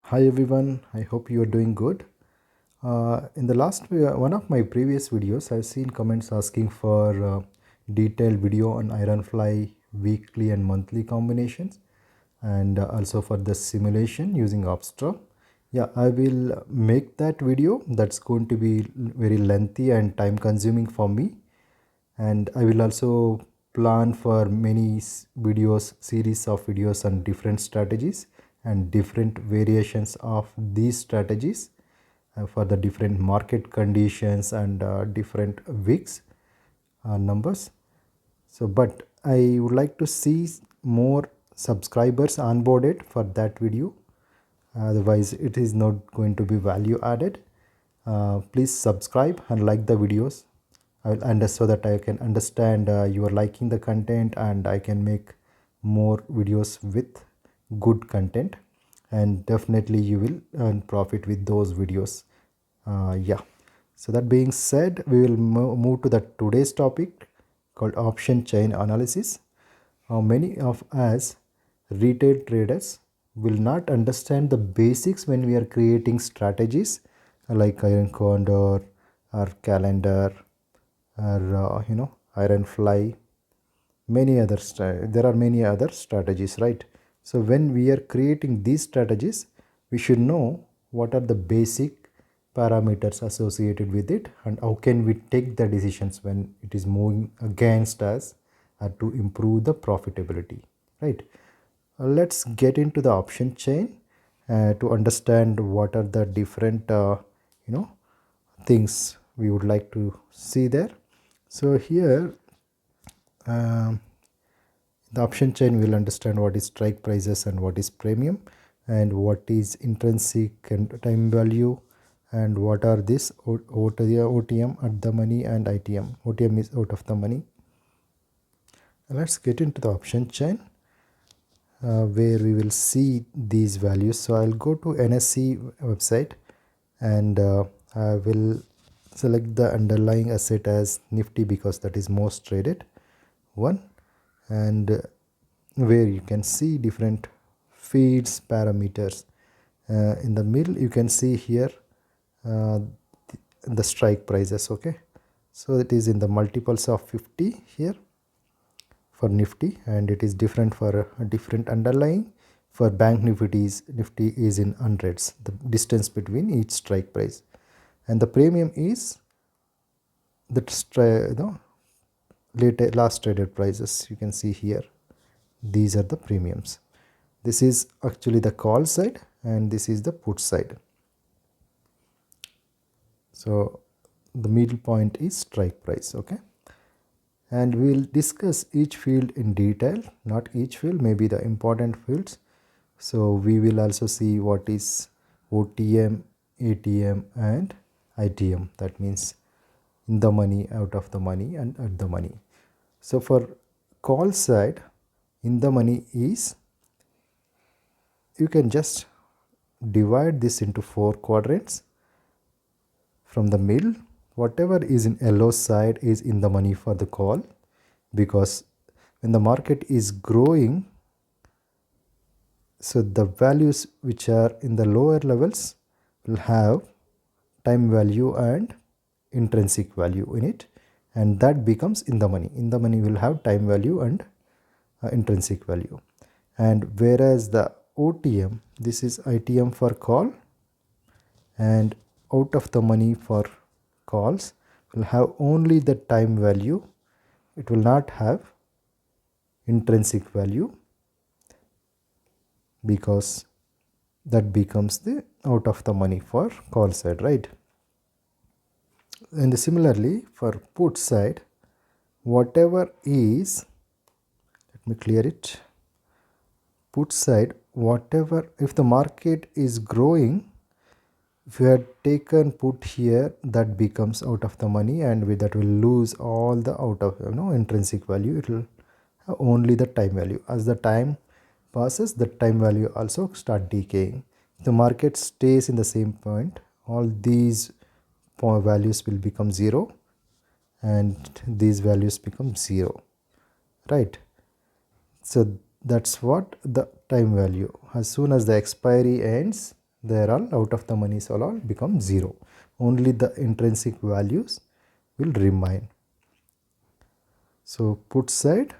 Hi everyone, I hope you are doing good. In the last one of my previous videos, I've seen comments asking for detailed video on ironfly weekly and monthly combinations, and also for the simulation using Opstra. Yeah, I will make that video. That's going to be very lengthy and time consuming for me, and I will also plan for many videos, series of videos on different strategies and different variations of these strategies for the different market conditions and different weeks numbers. So but I would like to see more subscribers onboarded for that video, otherwise it is not going to be value added. Please subscribe and like the videos. So that I can understand you are liking the content and I can make more videos with good content, and definitely you will earn profit with those videos. Yeah, so that being said, we will move to the today's topic called option chain analysis. Many of us retail traders will not understand the basics when we are creating strategies like iron condor or calendar or iron fly. There are many other strategies, right? So when we are creating these strategies, we should know what are the basic parameters associated with it and how can we take the decisions when it is moving against us to improve the profitability, right? Let's get into the option chain to understand what are the different you know things we would like to see there. So here, um, the option chain will understand what is strike prices and what is premium and what is intrinsic and time value and what are this OTM at the money and ITM. OTM is out of the money. Let's get into the option chain where we will see these values. So I'll go to NSE website and I will select the underlying asset as Nifty because that is most traded one, and where you can see different feeds parameters. In the middle you can see here uh, the strike prices. Okay, so it is in the multiples of 50 here for Nifty, and it is different for a different underlying. For bank Nifty is in hundreds, the distance between each strike price, and the premium is the last traded prices. You can see here, these are the premiums. This is actually the call side and this is the put side. So the middle point is strike price. Okay, and we'll discuss each field in detail, not each field, maybe the important fields. So we will also see what is OTM, ATM and ITM. That means in the money, out of the money and at the money. So for call side, in the money is, you can just divide this into 4 quadrants. From the middle, whatever is in yellow side is in the money for the call, because when the market is growing, so the values which are in the lower levels will have time value and intrinsic value in it, and that becomes in the money. In the money will have time value and intrinsic value. And whereas the OTM, this is ITM for call, and out of the money for calls will have only the time value. It will not have intrinsic value because that becomes the out of the money for call side, right? And similarly for put side, whatever is, let me clear it, put side, whatever, if the market is growing, if you had taken put here, that becomes out of the money, and with that will lose all the out of intrinsic value. It will have only the time value. As the time passes, the time value also start decaying. If the market stays in the same point, all these values will become 0 and these values become 0, right? So that's what the time value. As soon as the expiry ends, they are all out of the money, so all become 0. Only the intrinsic values will remain. So put side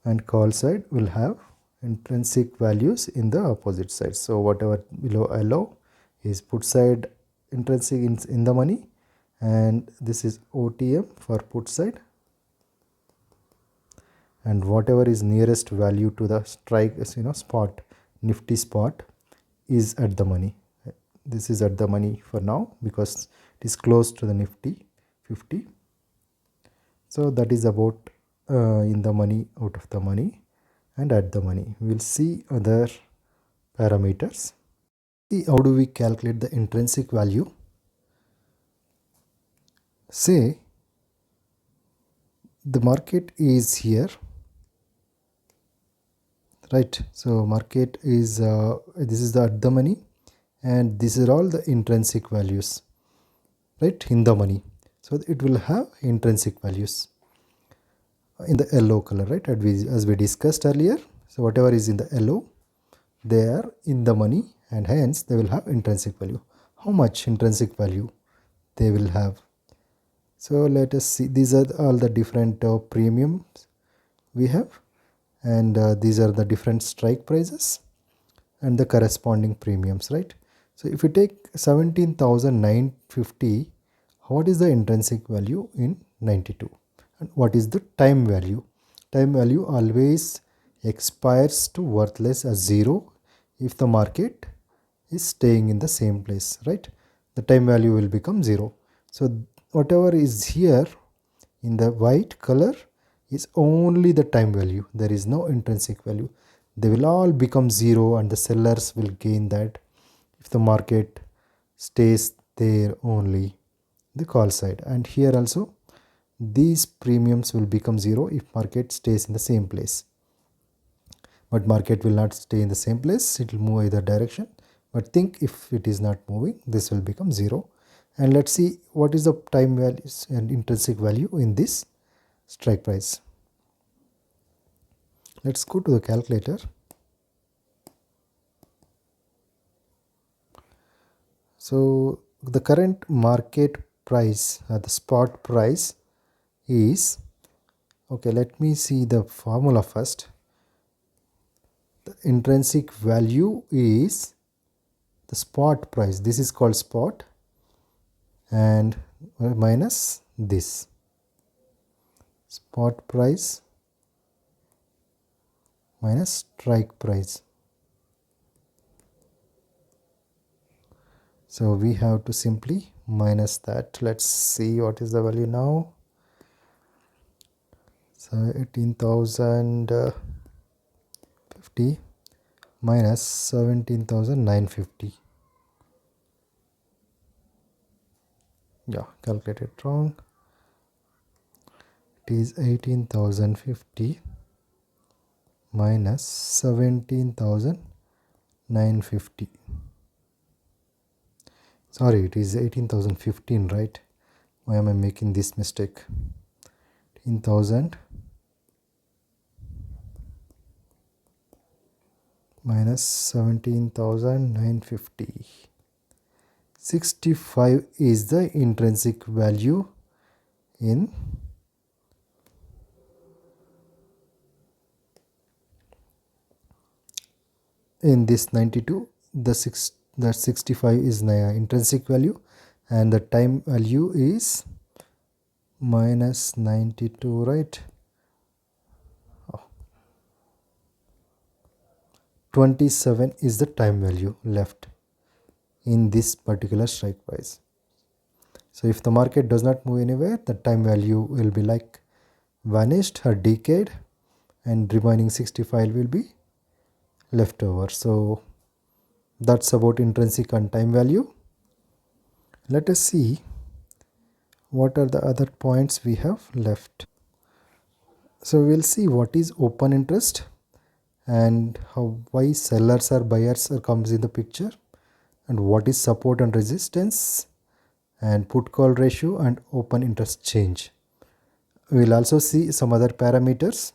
and call side will have intrinsic values in the opposite side. So whatever below allow is put side intrinsic in the money, and this is OTM for put side, and whatever is nearest value to the strike, spot, nifty spot, is at the money. This is at the money for now because it is close to the nifty 50. So that is about in the money, out of the money, and at the money. We will see other parameters. See how do we calculate the intrinsic value. Say the market is here, right? So market is this is the at the money, and these are all the intrinsic values, right, in the money. So it will have intrinsic values in the yellow color, right, as we discussed earlier. So whatever is in the yellow, they are in the money, and hence they will have intrinsic value. How much intrinsic value they will have? So let us see. These are all the different premiums we have, and these are the different strike prices and the corresponding premiums, right? So if you take 17,950, what is the intrinsic value in 92, and what is the time value? Time value always expires to worthless as 0 if the market is staying in the same place, right? The time value will become 0. So whatever is here in the white color is only the time value. There is no intrinsic value. They will all become 0, and the sellers will gain that if the market stays there only, the call side. And here also these premiums will become 0 if market stays in the same place. But market will not stay in the same place, it will move either direction. But think if it is not moving, this will become 0. And let's see what is the time values and intrinsic value in this strike price. Let's go to the calculator. So the current market price, the spot price is, okay, let me see the formula first. The intrinsic value is the spot price. This is called spot, and minus this spot price minus strike price. So we have to simply minus that. Let's see what is the value now. So 18,050 minus 17,950. Yeah, calculated wrong. It is 18,050 minus 17,950. Sorry, it is 18,015, right? Why am I making this mistake? 18,000 minus 17,950. 65 is the intrinsic value in this 92. The 65 is intrinsic value, and the time value is minus 92, right? 27 is the time value left in this particular strike price. So if the market does not move anywhere, the time value will be like vanished or decayed, and remaining 65 will be left over. So that's about intrinsic and time value. Let us see what are the other points we have left. So we'll see what is open interest and why sellers or buyers comes in the picture, and what is support and resistance, and put call ratio and open interest change. We will also see some other parameters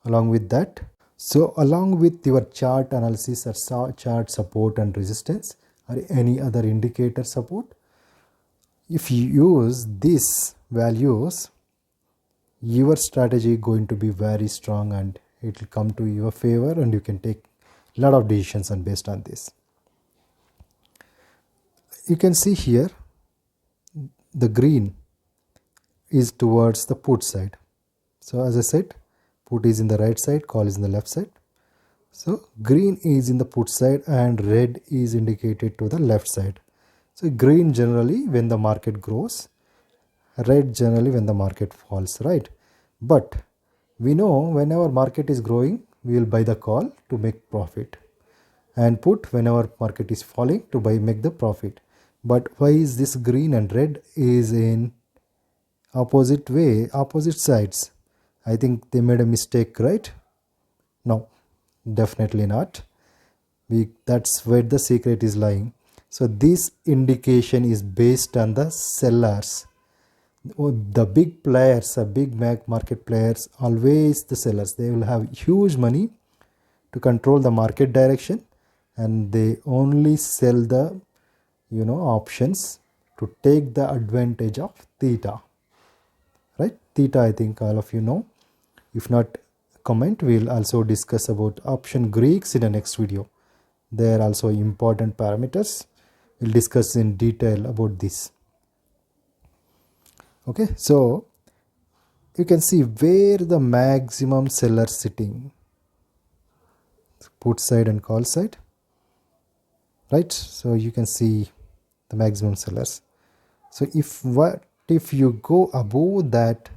along with that. So along with your chart analysis or chart support and resistance or any other indicator support, if you use these values, your strategy going to be very strong and it will come to your favor, and you can take a lot of decisions and based on this. You can see here the green is towards the put side. So as I said, put is in the right side, call is in the left side. So green is in the put side and red is indicated to the left side. So green generally when the market grows, red generally when the market falls, right? But we know whenever market is growing, we will buy the call to make profit, and put whenever market is falling to make the profit. But why is this green and red is in opposite way, opposite sides? I think they made a mistake, right? No, definitely not. That's where the secret is lying. So this indication is based on the sellers. The big players, the big market players, always the sellers. They will have huge money to control the market direction, and they only sell the options to take the advantage of theta, right? Theta, I think all of you know. If not, comment. We'll also discuss about option Greeks in the next video. They are also important parameters. We'll discuss in detail about this. Okay, so you can see where the maximum seller sitting, put side and call side, right? So you can see the maximum sellers. So if you go above that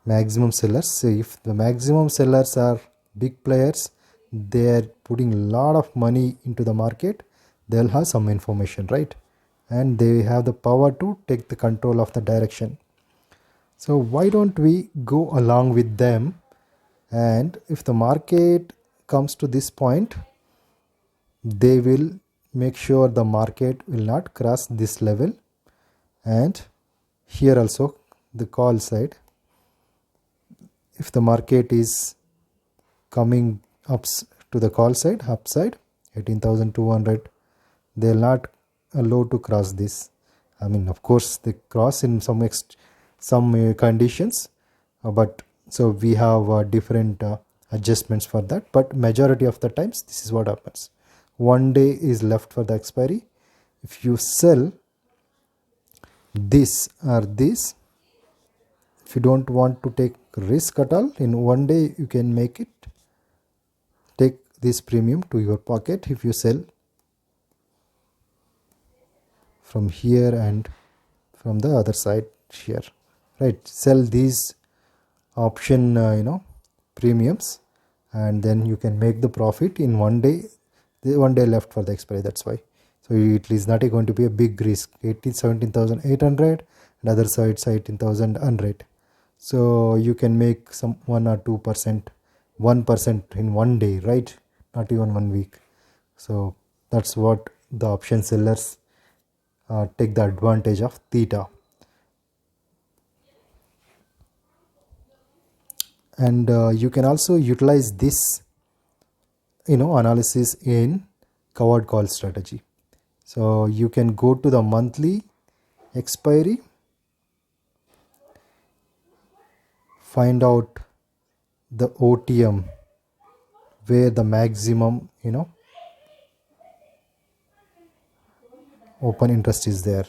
maximum sellers, so if the maximum sellers are big players, they are putting a lot of money into the market, they'll have some information, right? And they have the power to take the control of the direction. So why don't we go along with them, and if the market comes to this point, they will make sure the market will not cross this level. And here also the call side, if the market is coming up to the call side, upside 18,200, they will not allow to cross this. I mean, of course they cross in some conditions, but so we have different adjustments for that, but majority of the times this is what happens. One day is left for the expiry. If you sell this or this, if you don't want to take risk at all, in one day you can make it, take this premium to your pocket if you sell from here and from the other side here, right? Sell these option premiums, and then you can make the profit in one day. One day left for the expiry, that's why. So it is not going to be a big risk. 17,800 and other sides 18,100. So you can make some 1 or 2%, 1% in one day, right? Not even 1 week. So that's what the option sellers take the advantage of theta. And you can also utilize this analysis in covered call strategy. So you can go to the monthly expiry, find out the OTM where the maximum open interest is there.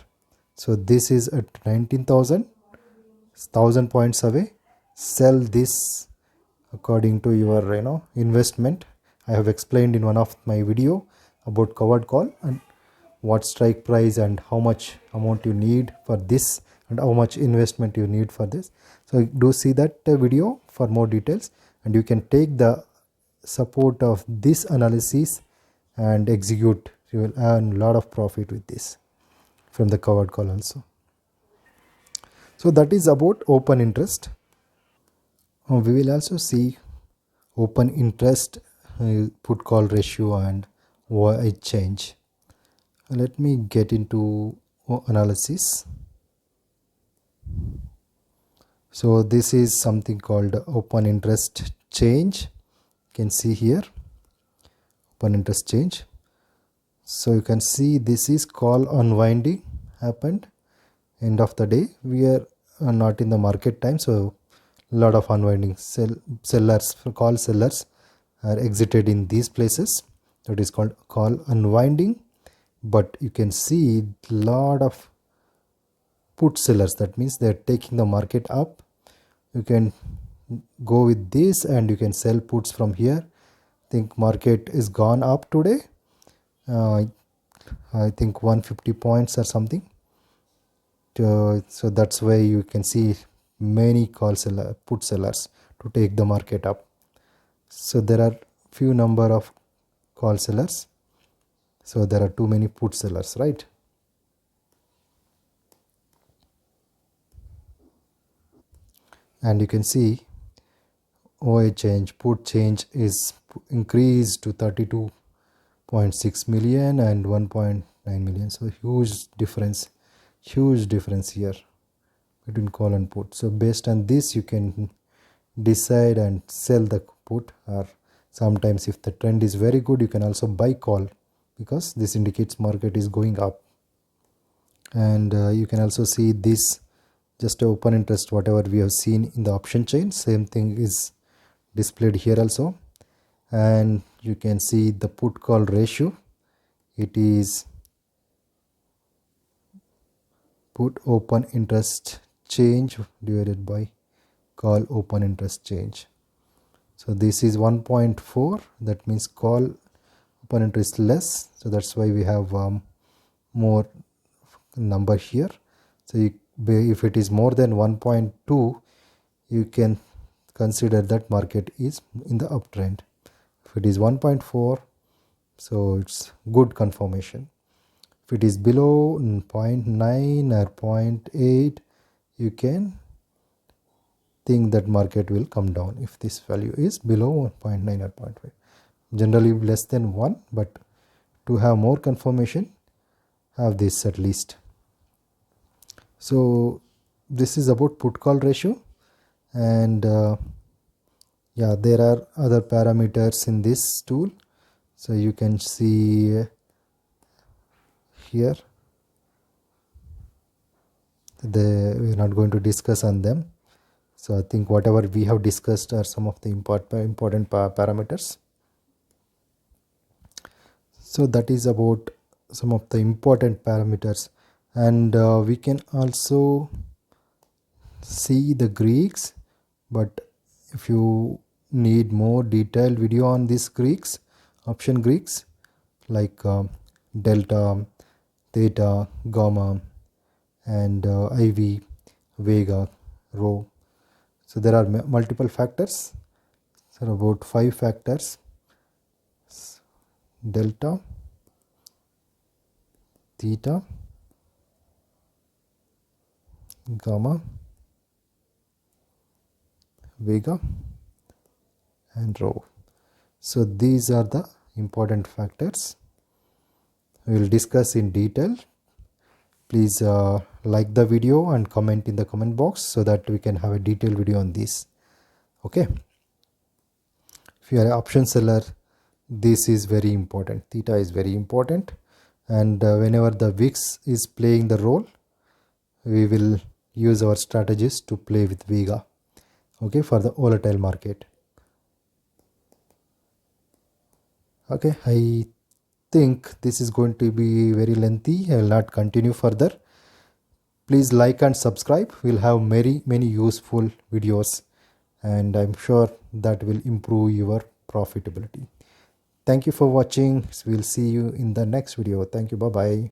So this is at 19,000, 1,000 points away. Sell this according to your investment. I have explained in one of my video about covered call and what strike price and how much amount you need for this and how much investment you need for this. So do see that video for more details, and you can take the support of this analysis and execute. You will earn a lot of profit with this from the covered call also. So that is about open interest. We will also see open interest, put call ratio and why it change. Let me get into analysis. So this is something called open interest change. can see here open interest change. So you can see this is call unwinding happened end of the day. We are not in the market time, so a lot of unwinding sellers, call sellers are exited in these places. That is called call unwinding. But you can see lot of put sellers, that means they are taking the market up. You can go with this and you can sell puts from here. Think market is gone up today, I think 150 points or something. So that's why you can see many put sellers to take the market up. So there are few number of call sellers, so there are too many put sellers, right? And you can see OA change, put change is increased to 32.6 million and 1.9 million. So huge difference here between call and put. So based on this you can decide and sell the put, or sometimes if the trend is very good you can also buy call, because this indicates market is going up. And you can also see this just open interest, whatever we have seen in the option chain, same thing is displayed here also. And you can see the put call ratio, it is put open interest change divided by call open interest change. So this is 1.4, that means call open interest less, so that's why we have more number here. So if it is more than 1.2, you can consider that market is in the uptrend. If it is 1.4, so it's good confirmation. If it is below 0.9 or 0.8, you can think that market will come down if this value is below 0.9 or 0.5. Generally less than 1, but to have more confirmation, have this at least. So this is about put call ratio. And yeah, there are other parameters in this tool, so you can see here. We're not going to discuss on them. So I think whatever we have discussed are some of the important parameters. So that is about some of the important parameters. And we can also see the Greeks, but if you need more detailed video on these Greeks, option Greeks like delta, theta, gamma, and IV, vega, rho. So there are multiple factors. So about 5 factors: delta, theta, gamma, vega, and rho. So these are the important factors we will discuss in detail. Please like the video and comment in the comment box so that we can have a detailed video on this. Okay. If you are an option seller, this is very important. Theta is very important. And whenever the VIX is playing the role, we will use our strategies to play with vega. Okay, for the volatile market. Okay, I think this is going to be very lengthy. I will not continue further. Please like and subscribe. We'll have many useful videos, and I'm sure that will improve your profitability. Thank you for watching. We'll see you in the next video. Thank you. Bye bye.